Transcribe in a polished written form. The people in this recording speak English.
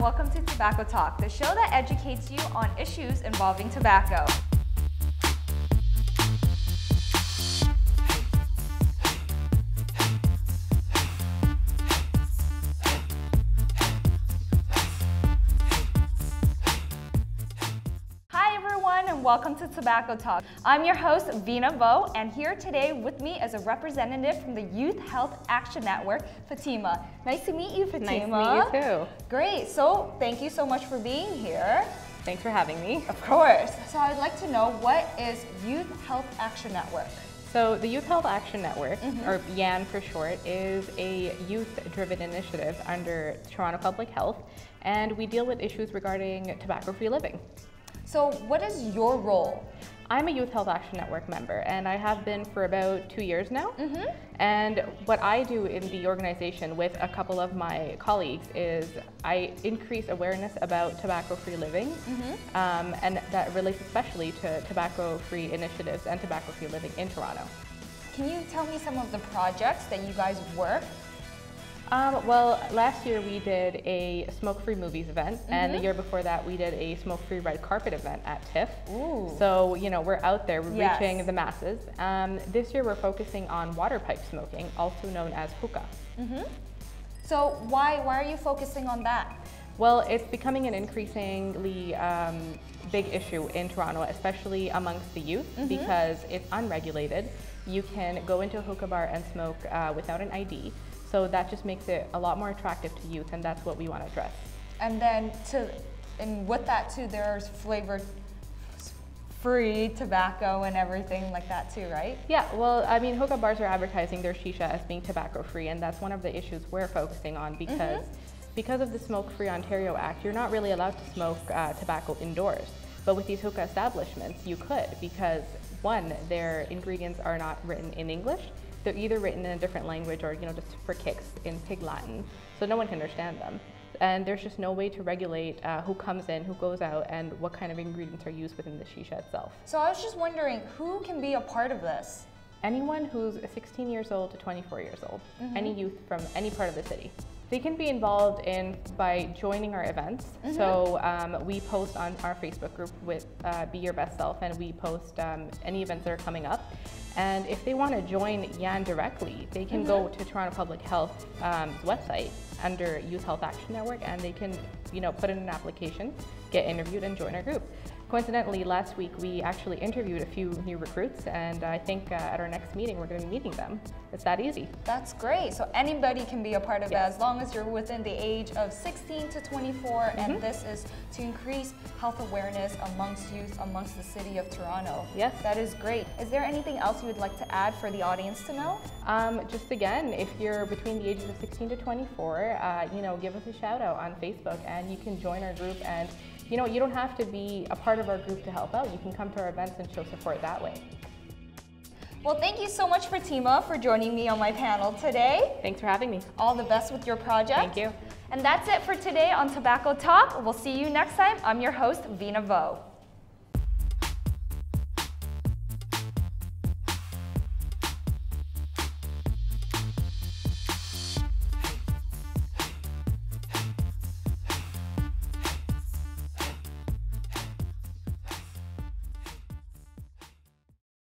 Welcome to Tobacco Talk, the show that educates you on issues involving tobacco. Hi everyone and welcome to Tobacco Talk. I'm your host, Vina, and here today with me is a representative from the Youth Health Action Network, Fatima. Nice to meet you, Fatima. Nice to meet you too. Great, so thank you so much for being here. Thanks for having me. Of course. So I'd like to know, what is Youth Health Action Network? So the Youth Health Action Network, or YHAN for short, is a youth-driven initiative under Toronto Public Health, and we deal with issues regarding tobacco-free living. So what is your role? I'm a Youth Health Action Network member, and I have been for about 2 years now. And what I do in the organization with a couple of my colleagues is I increase awareness about tobacco-free living, and that relates especially to tobacco-free initiatives and tobacco-free living in Toronto. Can you tell me some of the projects that you guys work? Well, last year we did a smoke-free movies event, and the year before that we did a smoke-free red carpet event at TIFF. Ooh. So, you know, we're out there, we're reaching the masses. This year we're focusing on water pipe smoking, also known as hookah. So why are you focusing on that? Well, it's becoming an increasingly big issue in Toronto, especially amongst the youth, because it's unregulated. You can go into a hookah bar and smoke without an ID. So that just makes it a lot more attractive to youth, and that's what we want to address. And then with that too, there's flavor-free tobacco and everything like that too, right? Yeah, well, I mean, hookah bars are advertising their shisha as being tobacco-free, and that's one of the issues we're focusing on because of the Smoke-Free Ontario Act, you're not really allowed to smoke tobacco indoors. But with these hookah establishments, you could, because one, their ingredients are not written in English. They're either written in a different language or, you know, just for kicks in Pig Latin, so no one can understand them. And there's just no way to regulate who comes in, who goes out, and what kind of ingredients are used within the shisha itself. So I was just wondering, who can be a part of this? Anyone who's 16 years old to 24 years old, any youth from any part of the city. They can be involved by joining our events. So we post on our Facebook group with Be Your Best Self, and we post any events that are coming up. And if they want to join YHAN directly, they can go to Toronto Public Health website under Youth Health Action Network, and they can, you know, put in an application, get interviewed, and join our group. Coincidentally, last week we actually interviewed a few new recruits, and I think at our next meeting we're going to be meeting them. It's that easy. That's great. So anybody can be a part of it as long as you're within the age of 16 to 24, and this is to increase health awareness amongst youth, amongst the city of Toronto. Yes. That is great. Is there anything else you would like to add for the audience to know? Just again, if you're between the ages of 16 to 24, you know, give us a shout out on Facebook, and you can join our group. And you know, you don't have to be a part of our group to help out. You can come to our events and show support that way. Well, thank you so much, Fatima, for joining me on my panel today. Thanks for having me. All the best with your project. Thank you. And that's it for today on Tobacco Talk. We'll see you next time. I'm your host, Vina.